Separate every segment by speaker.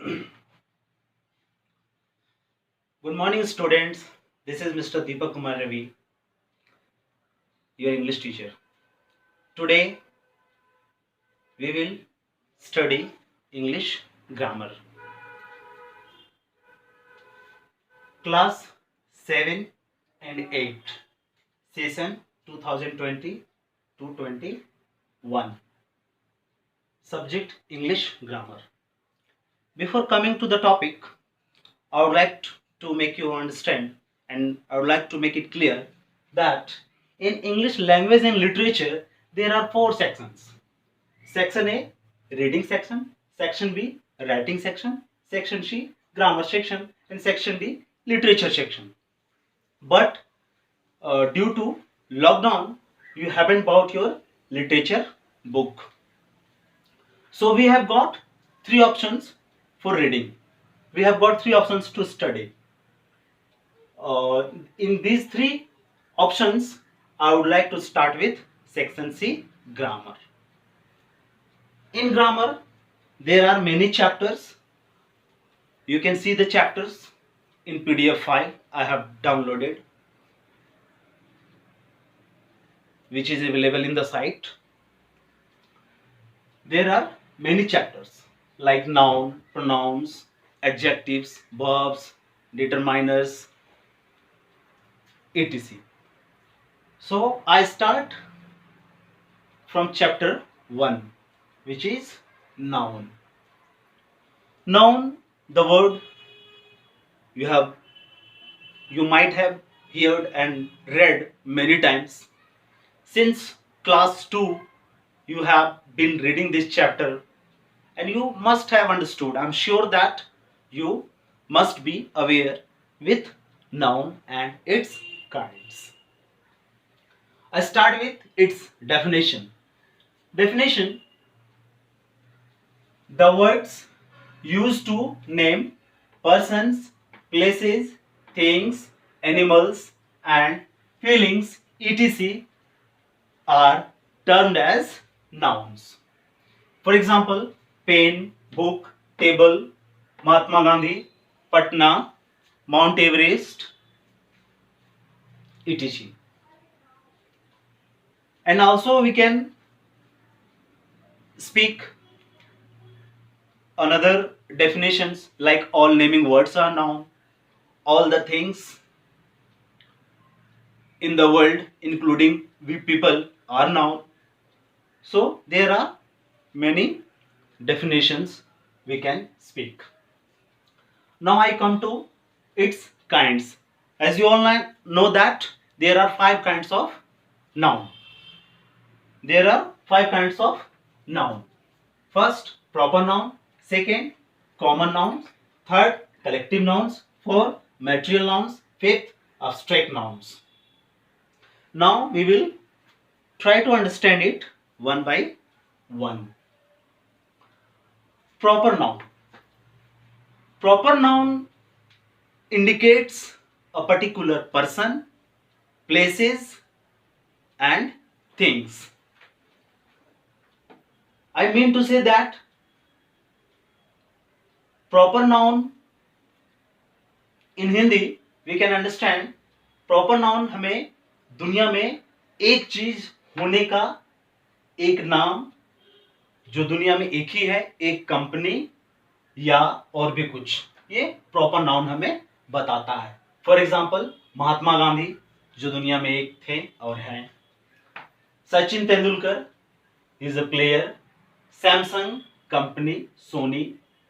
Speaker 1: Good morning, students. This is Mr. Deepak Kumar Ravi, your English teacher. Today, we will study English grammar. Class 7 and 8, session 2020 to 21. Subject English grammar. Before coming to the topic, I would like to make you understand and I would like to make it clear that in English language and literature there are four sections. Section A, reading section. Section B, writing section. Section C, grammar section. And section D, literature section. But due to lockdown, you haven't bought your literature book. So we have got three options for reading. We have got three options to study. In these three options, I would like to start with section C, grammar. In grammar, there are many chapters. You can see the chapters in PDF file I have downloaded, which is available in the site. There are many chapters like noun, pronouns, adjectives, verbs, determiners, etc. So I start from chapter 1, which is noun. Noun, the word you might have heard and read many times. Since class 2, you have been reading this chapter and you must have understood. I'm sure that you must be aware with noun and its kinds. I start with its definition. Definition: the words used to name persons, places, things, animals, and feelings, etc., are termed as nouns. For example, pen, book, table, Mahatma Gandhi, Patna, Mount Everest, etc. And also we can speak another definitions like all naming words are noun, all the things in the world including we people are noun. So there are many definitions we can speak. Now I come to its kinds. As you all know that there are five kinds of noun. There are five kinds of noun. First, proper noun. Second, common nouns. Third, collective nouns. Fourth, material nouns. Fifth, abstract nouns. Now we will try to understand it one by one. Proper noun. Proper noun indicates a particular person, places, and things. I mean to say that proper noun in Hindi we can understand. Proper noun हमें दुनिया में एक चीज होने का एक नाम जो दुनिया में एक ही है, एक कंपनी या और भी कुछ, ये प्रॉपर नाउन हमें बताता है. फॉर एग्जाम्पल महात्मा गांधी जो दुनिया में एक थे और हैं. Sachin Tendulkar is a player. Samsung company, Sony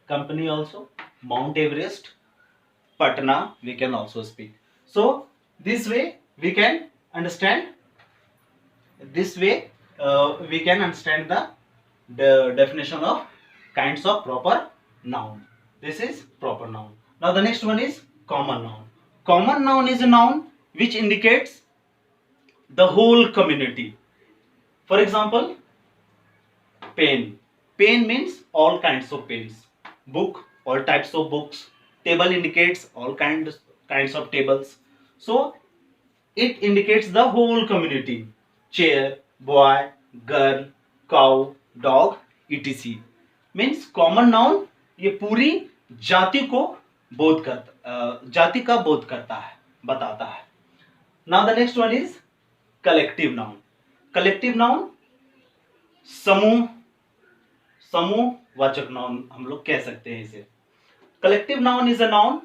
Speaker 1: company also. Mount Everest, Patna, we can also speak. So this way we can understand. We can understand the definition of kinds of proper noun. This is proper noun. Now the next one is common noun. Common noun is a noun which indicates the whole community. For example, pen. Pen means all kinds of pens. Book, all types of books. Table indicates all kinds of tables. So it indicates the whole community. Chair, boy, girl, cow, dog, etc. Means common noun ये पूरी जाति को जाति का बोध करता है, बताता है। Now the next one is collective noun. Collective noun समूह, समूहवाचक नाउन हम लोग कह सकते हैं इसे। Collective noun is a noun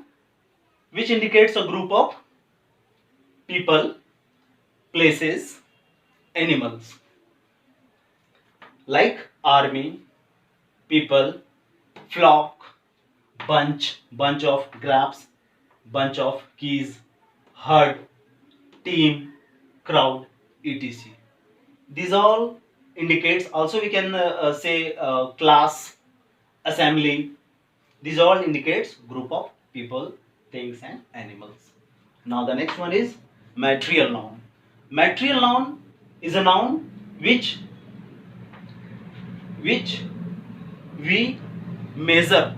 Speaker 1: which indicates a group of people, places, animals like army, people, flock, bunch of grapes, bunch of keys, herd, team, crowd, etc. These all indicates, also we can say class, assembly. These all indicates group of people, things and animals. Now the next one is material noun. Material noun is a noun which we measure,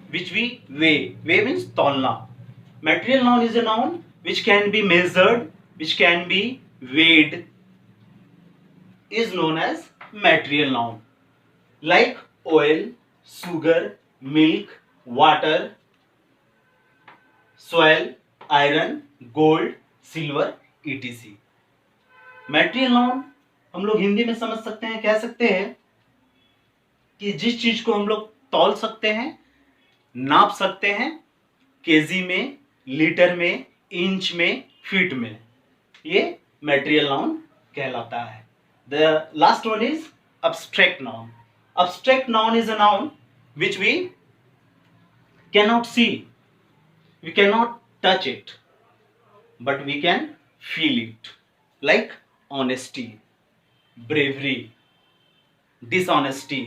Speaker 1: which we weigh. Weigh means tolna. Material noun is a noun which can be measured, which can be weighed, is known as material noun. Like oil, sugar, milk, water, soil, iron, gold, silver, etc. Material noun हम लोग हिंदी में समझ सकते हैं, कह सकते हैं कि जिस चीज को हम लोग तौल सकते हैं, नाप सकते हैं, केजी में, लीटर में, इंच में, फीट में, ये मैटेरियल नाउन कहलाता है। The last one is abstract noun. Abstract noun is a noun which we cannot see, we cannot touch it, but we can feel it. Like honesty, bravery, dishonesty,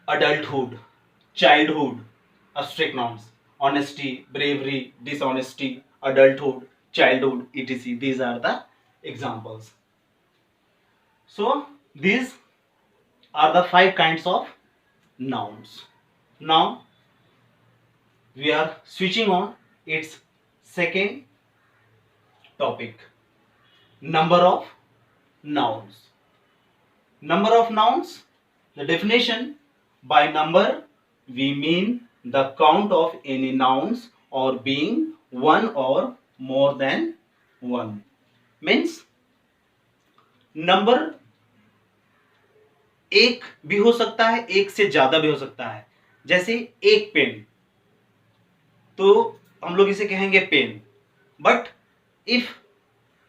Speaker 1: adulthood, childhood. Abstract nouns: honesty, bravery, dishonesty, adulthood, childhood, etc. These are the examples. So these are the 5 kinds of nouns. Now we are switching on its second topic, number of nouns. Number of nouns, the definition: by number we mean the count of any nouns or being one or more than one. Means number एक भी हो सकता है, एक से ज्यादा भी हो सकता है। जैसे एक पेन, तो हम लोग इसे कहेंगे pen, but if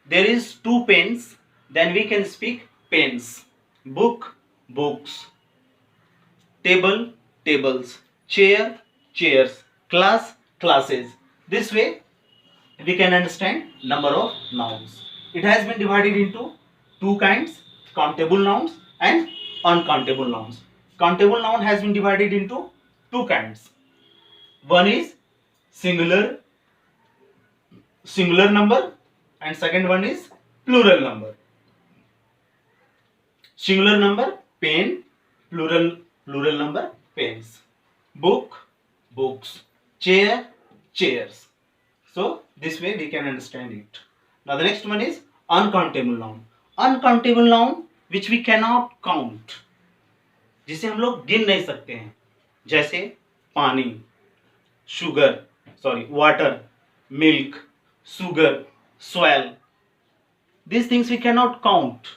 Speaker 1: there is 2 pens then we can speak pens, book books, table tables, chair chairs, class classes. This way we can understand number of nouns. It has been divided into 2 kinds: countable nouns and uncountable nouns. Countable noun has been divided into 2 kinds. One is singular number and second one is plural number. Singular number pen, plural number pens, book books, chair chairs. So this way we can understand it. Now the next one is uncountable noun. Uncountable noun which we cannot count, जिसे हम लोग गिन नहीं सकते हैं, जैसे पानी, water, milk, sugar, soil. These things we cannot count.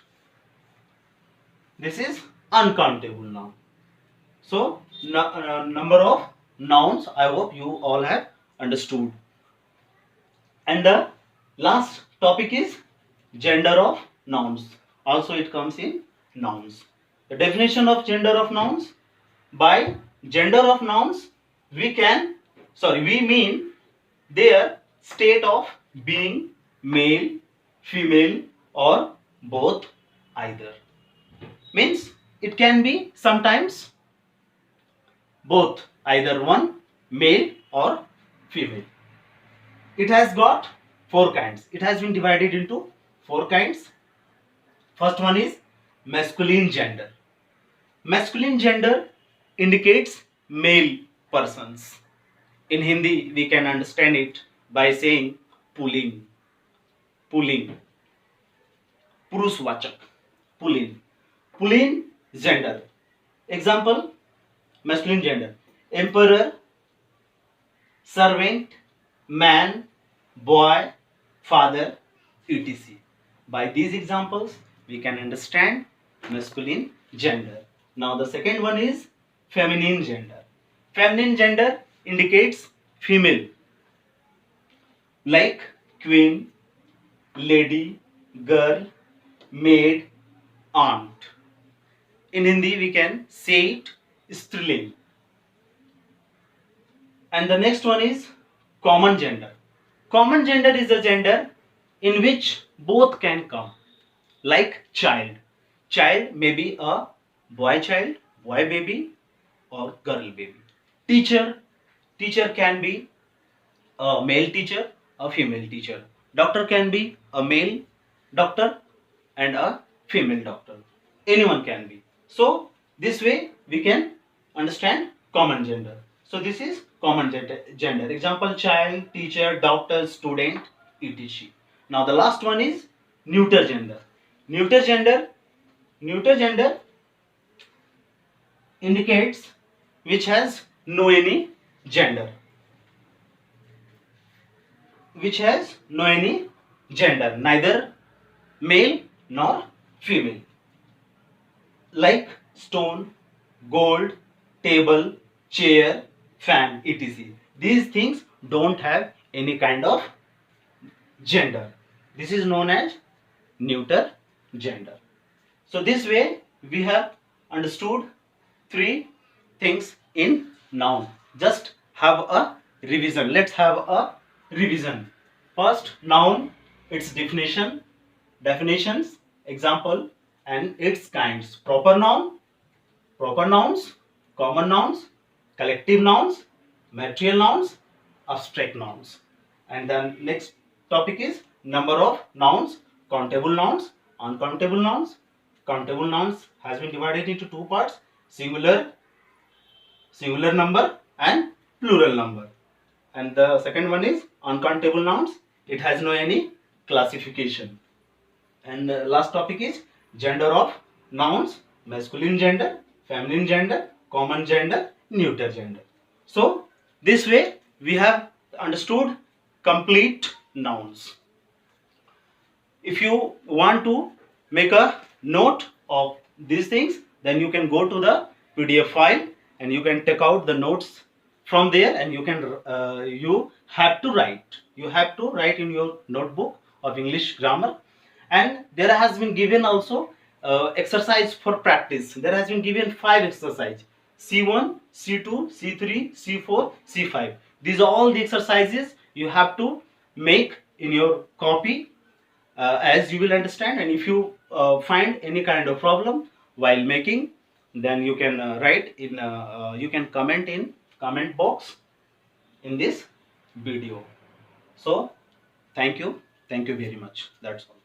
Speaker 1: This is uncountable noun. So number of nouns, I hope you all have understood. And the last topic is gender of nouns. Also it comes in nouns. The definition of gender of nouns: by gender of nouns we mean their state of being male, female or both, either. Means it can be sometimes both, either one, male or female. It has got 4 kinds. It has been divided into 4 kinds. First one is masculine gender. Masculine gender indicates male persons. In Hindi we can understand it by saying pulling, पुरुषवाचक, pulling gender. Example: masculine gender: emperor, servant, man, boy, father, etc. By these examples, we can understand masculine gender. Now the second one is feminine gender. Feminine gender indicates female, like queen, lady, girl, maid, aunt. In Hindi we can say it Striling. And the next one is common gender. Common gender is a gender in which both can come, like child. Child may be a boy child, boy baby, or girl baby. Teacher, teacher can be a male teacher, a female teacher. Doctor can be a male doctor and a female doctor. Anyone can be. So this way we can understand common gender. So this is common gender. Example: child, teacher, doctor, student, etc. Now the last one is neuter gender. Neuter gender, neuter gender indicates which has no any gender. Which has no any gender, neither male nor female. Like stone, gold, table, chair, fan, etc. These things don't have any kind of gender. This is known as neuter gender. So this way we have understood three things in noun. Just have a revision. Let's have a revision. First, noun, its definitions, example, and its kinds. Proper noun, proper nouns, common nouns, collective nouns, material nouns, abstract nouns. And then next topic is number of nouns: countable nouns, uncountable nouns. Countable nouns has been divided into two parts: singular number and plural number. And the second one is uncountable nouns. It has no any classification. And the last topic is gender of nouns: masculine gender, feminine gender, common gender, neuter gender. So this way we have understood complete nouns. If you want to make a note of these things, then you can go to the PDF file and you can take out the notes from there, and you have to write in your notebook of English grammar. And there has been given also exercise for practice. There has been given 5 exercise: C1, C2, C3, C4, C5. These are all the exercises you have to make in your copy, as you will understand. And if you find any kind of problem while making, then you can write in you can comment in comment box in this video. So thank you very much. That's all.